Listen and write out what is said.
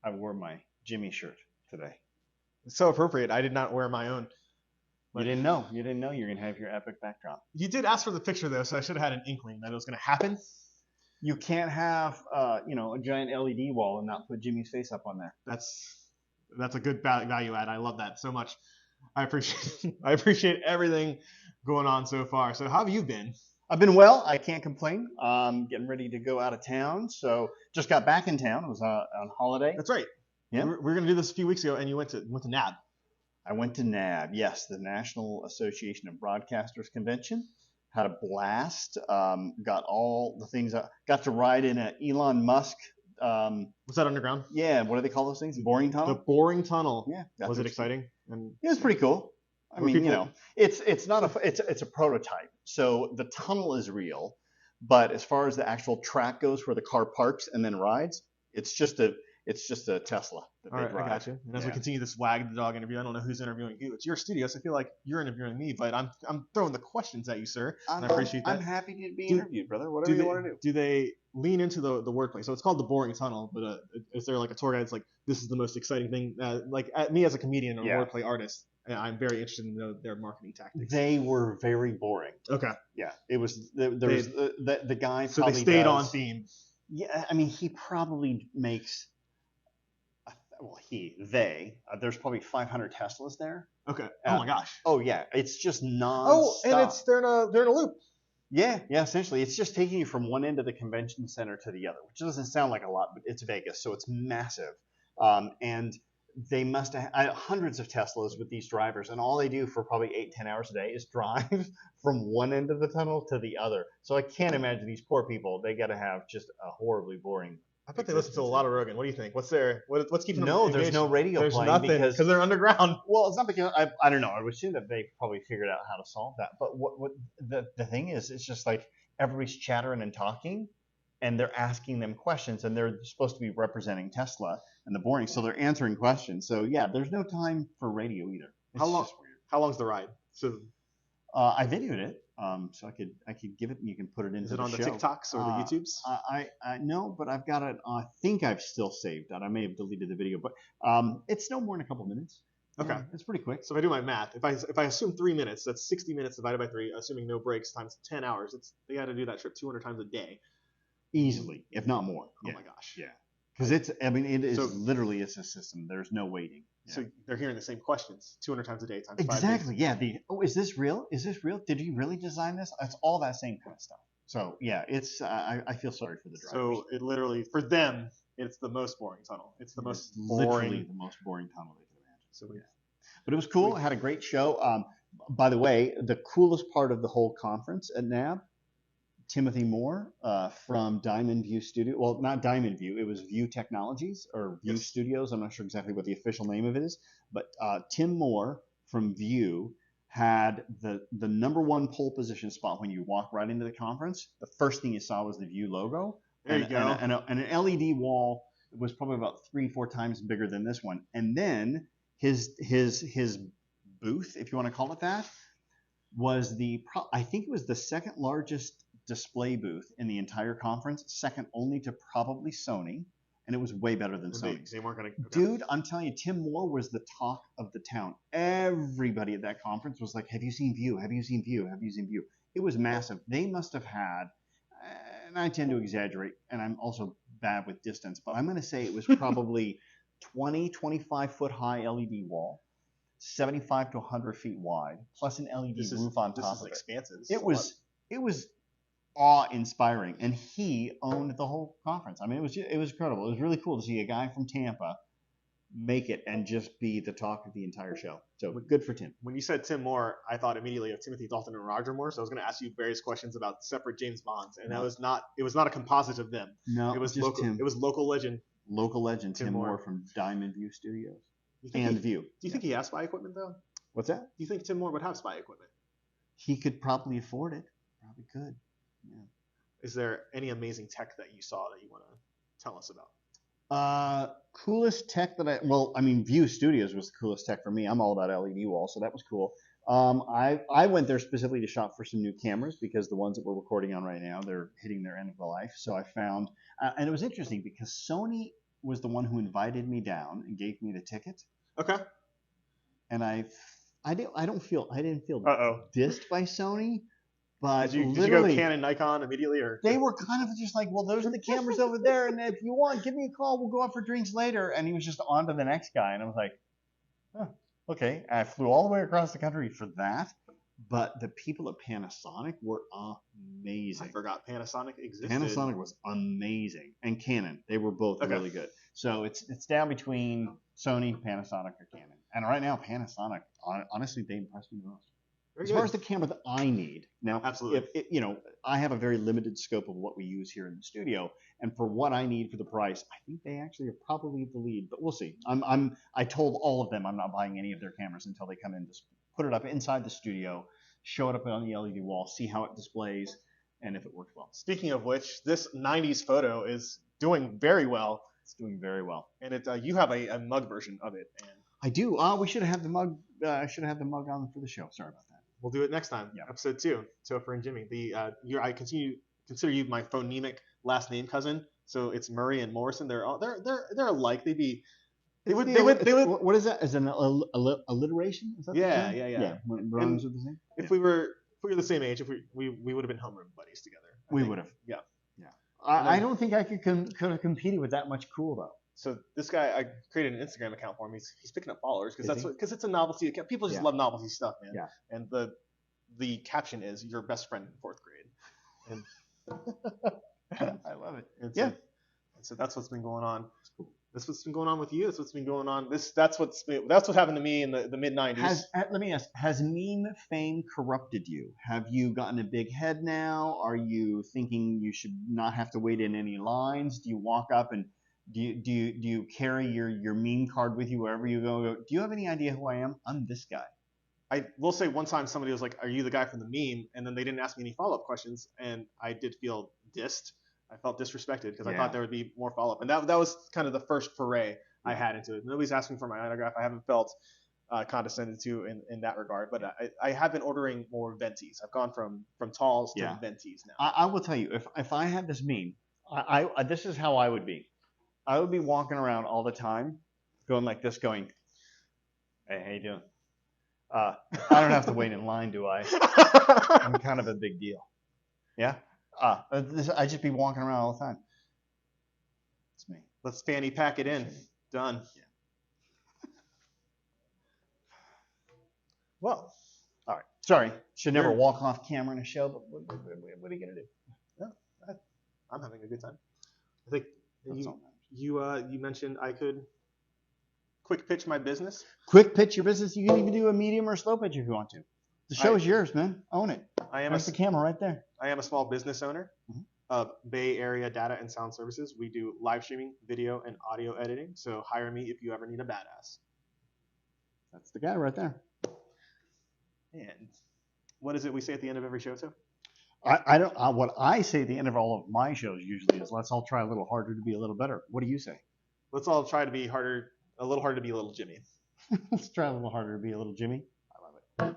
I wore my Jimmy shirt today. It's so appropriate. I did not wear my own. You didn't know. You didn't know you're gonna have your epic backdrop. You did ask for the picture though, so I should have had an inkling that it was going to happen. You can't have a giant LED wall and not put Jimmy's face up on there. That's a good value add. I love that so much. I appreciate everything going on so far. So how have you been? I've been well. I can't complain. Getting ready to go out of town. So just got back in town. I was on holiday. That's right. Yeah. We were going to do this a few weeks ago, and you went to NAB. I went to NAB. Yes, the National Association of Broadcasters Convention. Had a blast. Got all the things. Got to ride in an Elon Musk. Was that underground? Yeah. What do they call those things? Boring tunnel. The boring tunnel. Yeah. Was it exciting? And it was pretty cool. I mean, it's not it's a prototype. So the tunnel is real, but as far as the actual track goes, where the car parks and then rides, it's just a Tesla that all they right, drive. I got you. And as we continue this Wag the Dog interview, I don't know who's interviewing you. It's your studio, so I feel like you're interviewing me, but I'm throwing the questions at you, sir. And I appreciate that. I'm happy to be interviewed, brother. Whatever you want to do. Do they lean into the wordplay? So it's called the boring tunnel, but is there like a tour guide that's like, this is the most exciting thing? Like me as a comedian or wordplay artist, I'm very interested in their marketing tactics. They were very boring. Okay. Yeah, it was. There was the guy. So they stayed on theme. Yeah, I mean, he probably makes. Well, there's probably 500 Teslas there. Okay. Oh my gosh. Oh yeah, it's just non. Oh, and they're in a loop. Yeah, essentially, it's just taking you from one end of the convention center to the other, which doesn't sound like a lot, but it's Vegas, so it's massive. And they must have hundreds of Teslas with these drivers, and all they do for probably 8-10 hours a day is drive from one end of the tunnel to the other. So I can't imagine these poor people. They got to have just a horribly boring. I bet they listen to a lot of Rogan. What do you think? What's keeping them engaged? There's no radio There's playing nothing because they're underground. Well, it's not because I don't know. I would assume that they probably figured out how to solve that. But what the thing is, it's just like everybody's chattering and talking, and they're asking them questions, and they're supposed to be representing Tesla and the boring, so they're answering questions. So yeah, there's no time for radio either. It's just weird. How long's the ride? So I videoed it. So I could give it and you can put it into the show. Is it on the TikToks or the YouTubes? I no, but I've got it. I think I've still saved it. I may have deleted the video, but it's no more than a couple minutes. Okay, it's pretty quick. So if I do my math, if I assume 3 minutes, that's 60 minutes divided by 3, assuming no breaks times 10 hours. They got to do that trip 200 times a day, easily, if not more. Oh my gosh. Yeah. Because it is literally it's a system. There's no waiting. Yeah. So they're hearing the same questions 200 times a day times 5 days. Exactly. Yeah. Is this real? Is this real? Did you really design this? It's all that same kind of stuff. So yeah, it's I feel sorry for the drivers. So it literally for them it's the most boring tunnel. It's the most boring. Literally the most boring tunnel they could imagine. So yeah. But it was cool. I had a great show. By the way, the coolest part of the whole conference at NAB. Timothy Moore from Diamond View Studio. Well, not Diamond View. It was View Technologies or View Studios. I'm not sure exactly what the official name of it is. But Tim Moore from View had the number one pole position spot when you walk right into the conference. The first thing you saw was the View logo. There you go. And an LED wall was probably about 3-4 times bigger than this one. And then his booth, if you want to call it that, was I think it was the second largest display booth in the entire conference, second only to probably Sony, and it was way better than Sony. They weren't gonna. Okay. Dude, I'm telling you, Tim Moore was the talk of the town. Everybody at that conference was like, "Have you seen View? Have you seen View? Have you seen View?" It was massive. They must have had, and I tend to exaggerate, and I'm also bad with distance, but I'm going to say it was probably 25 foot high LED wall, 75 to 100 feet wide, plus an LED roof on top of it. Expansive. It was awe-inspiring, and he owned the whole conference. I mean, it was incredible. It was really cool to see a guy from Tampa make it and just be the talk of the entire show. So good for Tim. When you said Tim Moore, I thought immediately of Timothy Dalton and Roger Moore. So I was going to ask you various questions about separate James Bonds, and it was not a composite of them. No, it was just local. Tim. It was local legend. Local legend Tim Moore from Diamond View Studios and View. Do you think he has spy equipment though? What's that? Do you think Tim Moore would have spy equipment? He could probably afford it. Probably could. Yeah. Is there any amazing tech that you saw that you want to tell us about? Coolest tech View Studios was the coolest tech for me. I'm all about LED walls, so that was cool. I went there specifically to shop for some new cameras because the ones that we're recording on right now, they're hitting their end of the life. So I found, and it was interesting because Sony was the one who invited me down and gave me the ticket. Okay. And I didn't feel dissed by Sony, but did you go Canon, Nikon immediately, or they were kind of just like, well, those are the cameras over there, and if you want, give me a call. We'll go out for drinks later. And he was just on to the next guy, and I was like, oh, okay. And I flew all the way across the country for that. But the people at Panasonic were amazing. I forgot Panasonic existed. Panasonic was amazing, and Canon. They were both really good. So it's down between Sony, Panasonic, or Canon. And right now, Panasonic, honestly, they impressed me the most. As far as the camera that I need. Now, absolutely. I have a very limited scope of what we use here in the studio, and for what I need for the price, I think they actually are probably the lead. But we'll see. I told all of them I'm not buying any of their cameras until they come in to put it up inside the studio, show it up on the LED wall, see how it displays, and if it works well. Speaking of which, this 90s photo is doing very well. It's doing very well. And you have a mug version of it. And I do. We should have had the mug. I should have had the mug on for the show. Sorry about that. We'll do it next time. Yeah. Episode 2, Topher and Jimmy. I consider you my phonemic last name cousin. So it's Murray and Morrison. They're alike. They would. What is that? Is an alliteration? Is that yeah. Rhymes with the same. If we were the same age, we would have been homeroom buddies together. We would have. Yeah. I don't think I could have competed with that much cool though. So this guy, I created an Instagram account for him. He's picking up followers because it's a novelty account. People just love novelty stuff, man. Yeah. And the caption is your best friend in 4th grade. And I love it. And so that's what's been going on. That's what's been going on with you. That's what's been going on. That's what happened to me in the mid 90s. Let me ask: has meme fame corrupted you? Have you gotten a big head now? Are you thinking you should not have to wait in any lines? Do you walk up and do you carry your meme card with you wherever you go? Do you have any idea who I am? I'm this guy. I will say one time somebody was like, "Are you the guy from the meme?" And then they didn't ask me any follow-up questions, and I did feel dissed. I felt disrespected because I thought there would be more follow-up. And that was kind of the first foray I had into it. Nobody's asking for my autograph. I haven't felt condescended to in that regard. But I have been ordering more venties. I've gone from talls to venties now. I will tell you, if I had this meme, this is how I would be. I would be walking around all the time going like this, going, hey, how you doing? I don't have to wait in line, do I? I'm kind of a big deal. Yeah? I just be walking around all the time. It's me. Let's fanny pack it in. Done. Yeah. Well, all right. Sorry. Should never walk off camera in a show, but what are you going to do? No, I'm having a good time. I think you mentioned I could quick pitch my business. Quick pitch your business. You can even do a medium or a slow pitch if you want to. The show is yours, man. Own it. There's the camera right there. I am a small business owner of Bay Area Data and Sound Services. We do live streaming, video, and audio editing. So hire me if you ever need a badass. That's the guy right there. And what is it we say at the end of every show, too? I don't. What I say at the end of all of my shows usually is, let's all try a little harder to be a little better. What do you say? Let's all try to be a little harder to be a little Jimmy. Let's try a little harder to be a little Jimmy. I love it.